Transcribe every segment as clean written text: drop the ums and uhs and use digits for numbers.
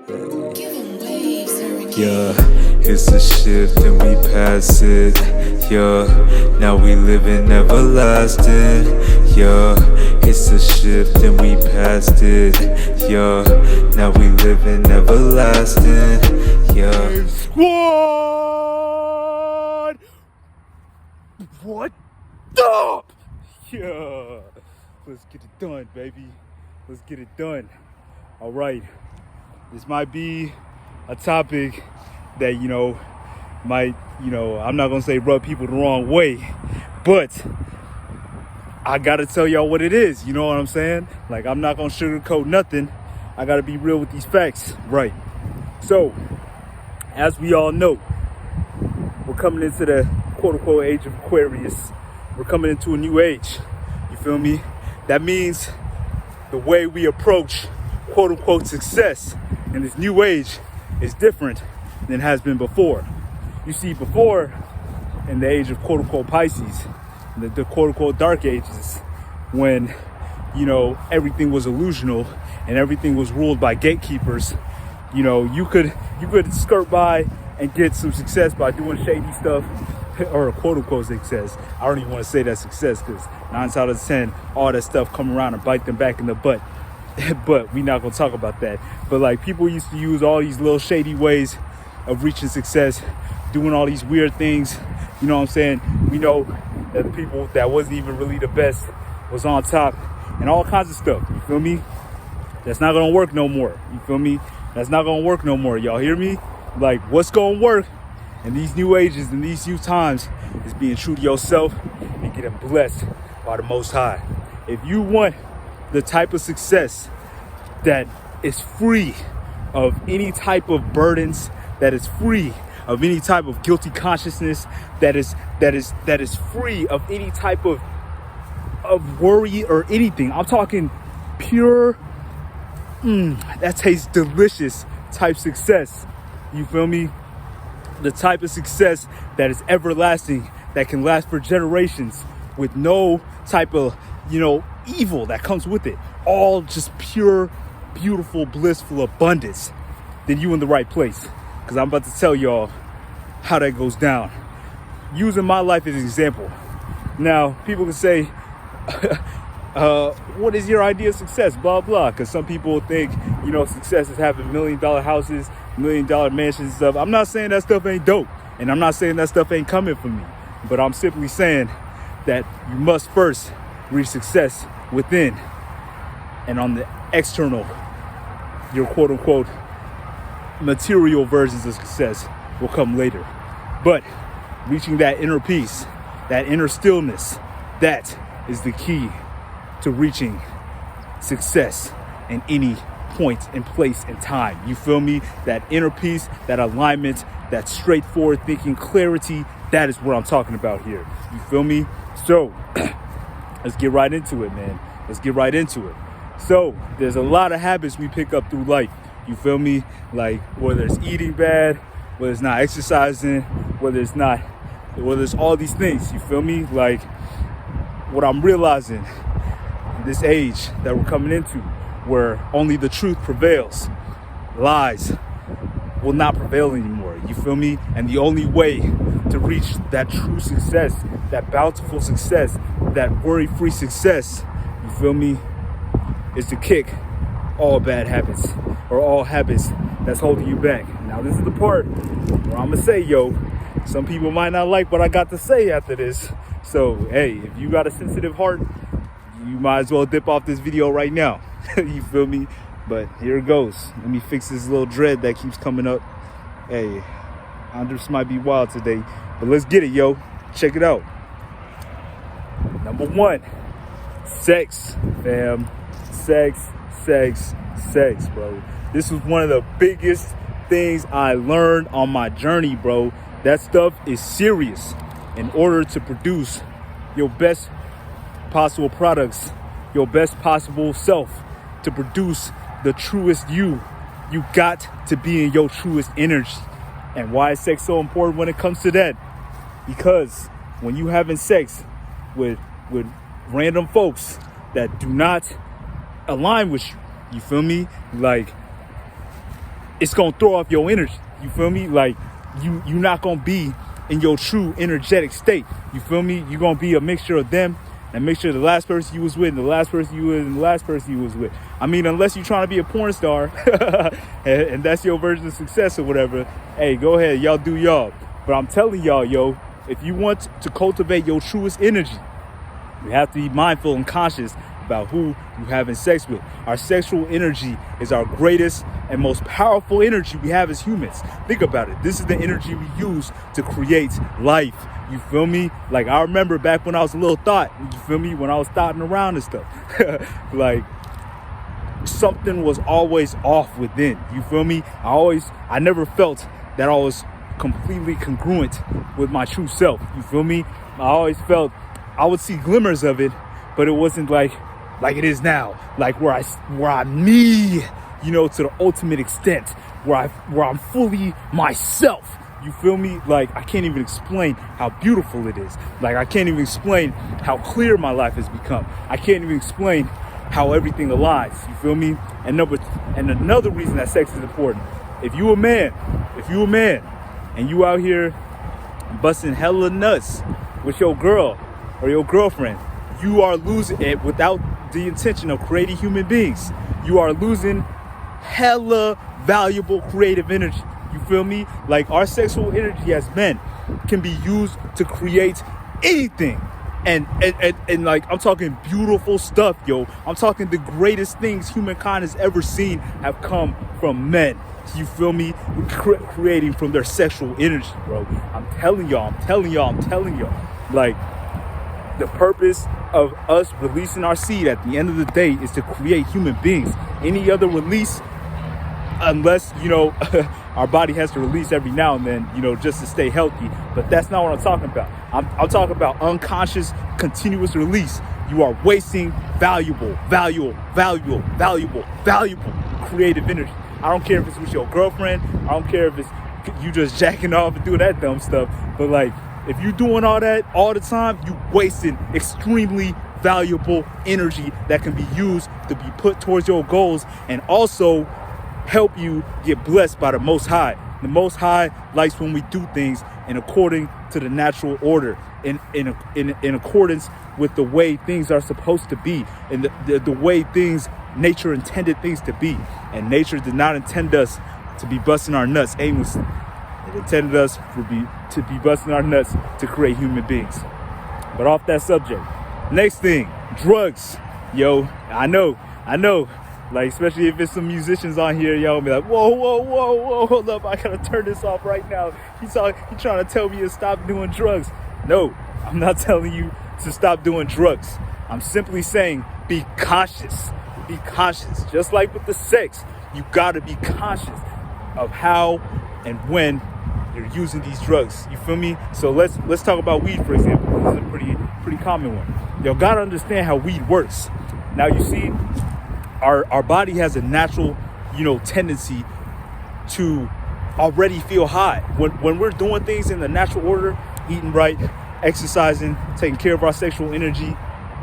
Yeah, it's a shift and we pass it. Yeah, now we living everlasting. Yeah, it's a shift and we passed it. Yeah, now we living everlasting. Yeah. Squad! What up? Yeah. Let's get it done, baby. Let's get it done. All right. This might be a topic that, might, I'm not going to say rub people the wrong way, but I got to tell y'all what it is. You know what I'm saying? Like, I'm not going to sugarcoat nothing. I got to be real with these facts. Right. So, as we all know, we're coming into the quote-unquote age of Aquarius. We're coming into a new age. You feel me? That means the way we approach quote-unquote success in this new age is different than has been before. You see, before, in the age of quote-unquote Pisces, the quote-unquote dark ages, when, everything was illusional and everything was ruled by gatekeepers, you could skirt by and get some success by doing shady stuff, or quote-unquote success. I don't even want to say that success, because 9 out of 10, all that stuff come around and bite them back in the butt. But we're not going to talk about that. But like, people used to use all these little shady ways of reaching success, doing all these weird things. You know what I'm saying? We know that the people that wasn't even really the best was on top and all kinds of stuff. You feel me? That's not going to work no more. You feel me? That's not going to work no more. Y'all hear me? Like, what's going to work in these new ages, in these new times, is being true to yourself and getting blessed by the Most High. If you want the type of success that is free of any type of burdens, that is free of any type of guilty consciousness, that is free of any type of worry or anything. I'm talking pure, that tastes delicious type success. You feel me? The type of success that is everlasting, that can last for generations with no type of, evil that comes with it. All just pure, beautiful, blissful abundance. Then you in the right place. Because I'm about to tell y'all how that goes down. Using my life as an example. Now, people can say, what is your idea of success? Blah, blah. Because some people think, success is having $1 million houses, $1 million mansions and stuff. I'm not saying that stuff ain't dope. And I'm not saying that stuff ain't coming for me. But I'm simply saying that you must first reach success within. And on the external, your quote-unquote material versions of success will come later. But reaching that inner peace, that inner stillness, that is the key to reaching success in any point and place and time. You feel me? That inner peace, that alignment, that straightforward thinking, clarity, that is what I'm talking about here. You feel me? So let's get right into it, man. Let's get right into it. So there's a lot of habits we pick up through life. You feel me? Like, whether it's eating bad, whether it's not exercising, whether it's all these things. You feel me? Like, what I'm realizing in this age that we're coming into, where only the truth prevails, lies will not prevail anymore. You feel me? And the only way to reach that true success, that bountiful success, that worry-free success, you feel me, is to kick all bad habits, or all habits that's holding you back. Now, this is the part where I'm gonna say, some people might not like what I got to say after this. So, hey, if you got a sensitive heart, you might as well dip off this video right now. You feel me? But here it goes. Let me fix this little dread that keeps coming up. Hey, Andres might be wild today, but let's get it, yo. Check it out. Number 1, sex, fam. Sex, bro. This was one of the biggest things I learned on my journey, bro. That stuff is serious. In order to produce your best possible products, your best possible self, to produce the truest you got to be in your truest energy. And why is sex so important when it comes to that? Because when you having sex with random folks that do not align with you, you feel me? Like, it's gonna throw off your energy. You feel me? Like you're not gonna be in your true energetic state. You feel me? You're gonna be a mixture of them, and a mixture of the last person you was with, and the last person you was, and the last person you was with. I mean, unless you're trying to be a porn star, and that's your version of success or whatever. Hey, go ahead, y'all do y'all. But I'm telling y'all, yo, if you want to cultivate your truest energy, you have to be mindful and conscious about who you're having sex with. Our sexual energy is our greatest and most powerful energy we have as humans. Think about it. This is the energy we use to create life. You feel me? Like, I remember back when I was a little thought, you feel me? When I was thoughting around and stuff. Like, something was always off within. You feel me? I never felt that I was completely congruent with my true self. You feel me? I always felt I would see glimmers of it, but it wasn't like it is now, like where I'm me, you know, to the ultimate extent, where I'm fully myself. You feel me? Like, I can't even explain how beautiful it is. Like, I can't even explain how clear my life has become. I can't even explain how everything aligns. You feel me? And another reason that sex is important. If you a man, and you out here busting hella nuts with your girl or your girlfriend, you are losing it without the intention of creating human beings. You are losing hella valuable creative energy. You feel me? Like, our sexual energy as men can be used to create anything. And like, I'm talking beautiful stuff, yo. I'm talking the greatest things humankind has ever seen have come from men. You feel me? Creating from their sexual energy, bro. I'm telling y'all. Like, the purpose of us releasing our seed at the end of the day is to create human beings. Any other release, unless, you know, our body has to release every now and then, you know, just to stay healthy. But that's not what I'm talking about. I'm talking about unconscious, continuous release. You are wasting valuable creative energy. I don't care if it's with your girlfriend. I don't care if it's you just jacking off and doing that dumb stuff. But, like, if you're doing all that all the time, you wasting extremely valuable energy that can be used to be put towards your goals and also help you get blessed by the Most High. The Most High likes when we do things in according to the natural order, in accordance with the way things are supposed to be, and the way nature intended things to be. And nature did not intend us to be busting our nuts aimlessly. It intended us to be busting our nuts to create human beings. But off that subject, next thing, drugs. Yo, I know. Like, especially if it's some musicians on here, y'all be like, whoa, hold up, I gotta turn this off right now. He trying to tell me to stop doing drugs. No, I'm not telling you to stop doing drugs. I'm simply saying be cautious. Be cautious. Just like with the sex, you gotta be conscious of how and when you're using these drugs. You feel me? So let's talk about weed, for example. This is a pretty common one. Y'all gotta understand how weed works. Now, you see, our body has a natural, you know, tendency to already feel high. When we're doing things in the natural order, eating right, exercising, taking care of our sexual energy,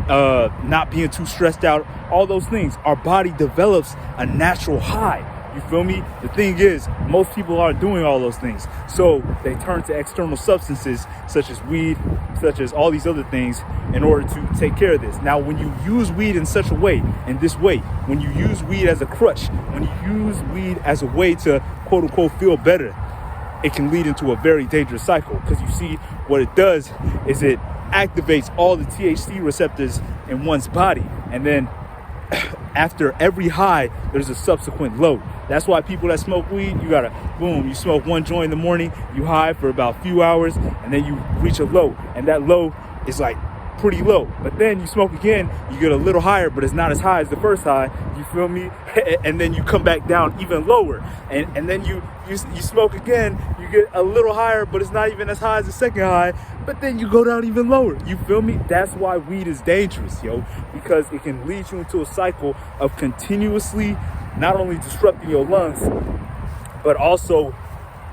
not being too stressed out, all those things, our body develops a natural high. You feel me? The thing is, most people aren't doing all those things. So they turn to external substances such as weed, such as all these other things in order to take care of this. Now, when you use weed in such a way, in this way, when you use weed as a crutch, when you use weed as a way to quote unquote feel better, it can lead into a very dangerous cycle. Because you see, what it does is it activates all the THC receptors in one's body. And then after every high, there's a subsequent low. That's why people that smoke weed, you smoke one joint in the morning, you high for about a few hours, and then you reach a low. And that low is like pretty low. But then you smoke again, you get a little higher, but it's not as high as the first high. You feel me? And then you come back down even lower. And then you smoke again, you get a little higher, but it's not even as high as the second high. But then you go down even lower. You feel me? That's why weed is dangerous, yo. Because it can lead you into a cycle of continuously not only disrupting your lungs, but also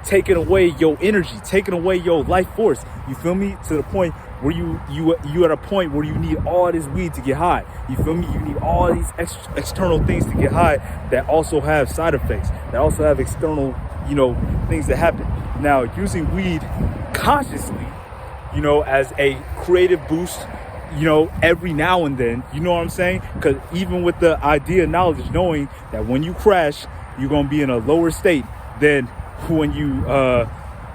taking away your energy, taking away your life force. You feel me? To the point where you at a point where you need all this weed to get high. You feel me? You need all these external things to get high that also have side effects, that also have external, things that happen. Now, using weed consciously, as a creative boost, every now and then, you know what I'm saying? Because even with the idea of knowledge, knowing that when you crash, you're going to be in a lower state than when you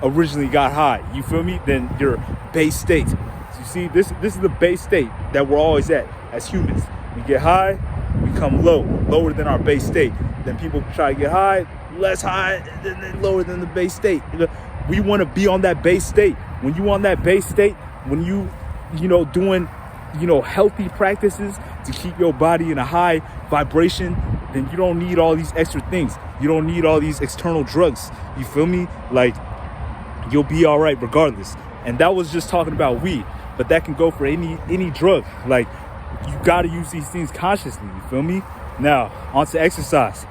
originally got high. You feel me? Than your base state. So you see, this is the base state that we're always at as humans. We get high, we come lower than our base state. Then people try to get high, less high, then lower than the base state. We want to be on that base state. When you on that base state, when you doing healthy practices to keep your body in a high vibration, then you don't need all these extra things. You don't need all these external drugs. You feel me? Like, you'll be all right regardless. And that was just talking about weed, but that can go for any drug. Like, you got to use these things consciously. You feel me? Now, on to exercise.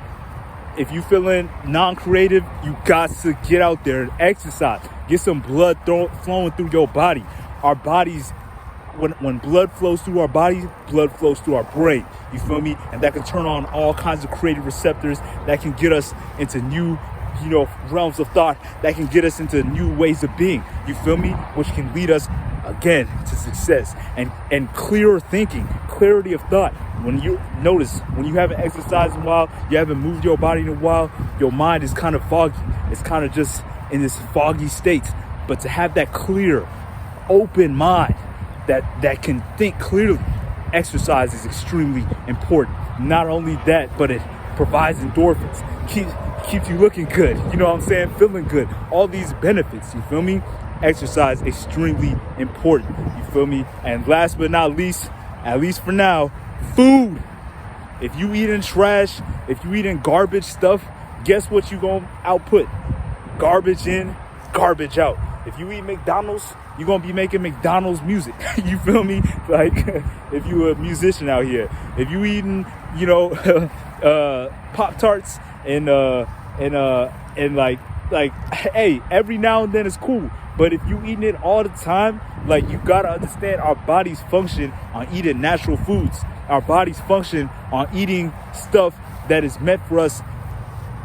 If you feeling non-creative, you got to get out there and exercise. Get some blood flowing through your body. Our bodies, when blood flows through our bodies, blood flows through our brain. You feel me? And that can turn on all kinds of creative receptors that can get us into new, realms of thought, that can get us into new ways of being. You feel me? Which can lead us again to success and clearer thinking, clarity of thought. When you notice, when you haven't exercised in a while, you haven't moved your body in a while, your mind is kind of foggy. It's kind of just in this foggy state. But to have that clear, open mind that can think clearly, exercise is extremely important. Not only that, but it provides endorphins, keeps you looking good, you know what I'm saying, feeling good, all these benefits, you feel me? Exercise extremely important, you feel me? And last but not least, at least for now, food. If you eating trash, if you eating garbage stuff, guess what you gonna output? Garbage in, garbage out. If you eat McDonald's, you're gonna be making McDonald's music. You feel me? Like, if you a musician out here, if you eating, Pop-Tarts and like, hey, every now and then it's cool. But if you eating it all the time, like, you gotta understand our bodies function on eating natural foods. Our bodies function on eating stuff that is meant for us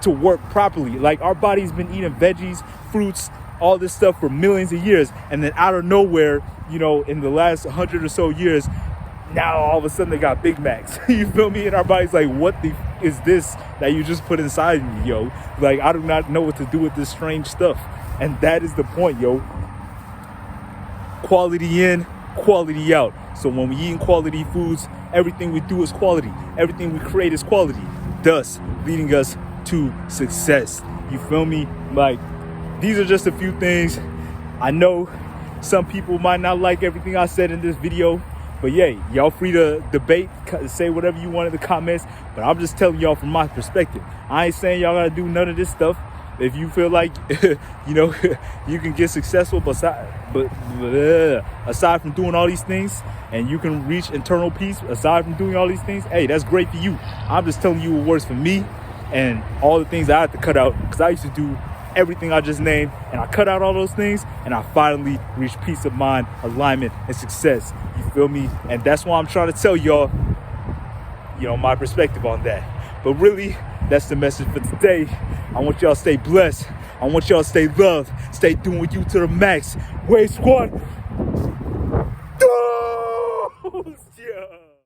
to work properly. Like, our body's been eating veggies, fruits, all this stuff for millions of years, and then out of nowhere, in the last 100 or so years, now all of a sudden they got Big Macs. You feel me? And our body's like, what the is this that you just put inside me, yo? Like, I do not know what to do with this strange stuff. And that is the point, yo. Quality in, quality out. So when we eat quality foods, everything we do is quality. Everything we create is quality, thus leading us to success. You feel me? Like, these are just a few things. I know some people might not like everything I said in this video, but yay, y'all free to debate, say whatever you want in the comments, but I'm just telling y'all from my perspective. I ain't saying y'all gotta do none of this stuff. If you feel like, you can get successful, but aside from doing all these things, and you can reach internal peace aside from doing all these things, hey, that's great for you. I'm just telling you what works for me and all the things I had to cut out, because I used to do everything I just named, and I cut out all those things, and I finally reached peace of mind, alignment, and success. You feel me? And that's why I'm trying to tell y'all, my perspective on that. But really, that's the message for today. I want y'all to stay blessed. I want y'all to stay loved. Stay doing you to the max. Wave squad.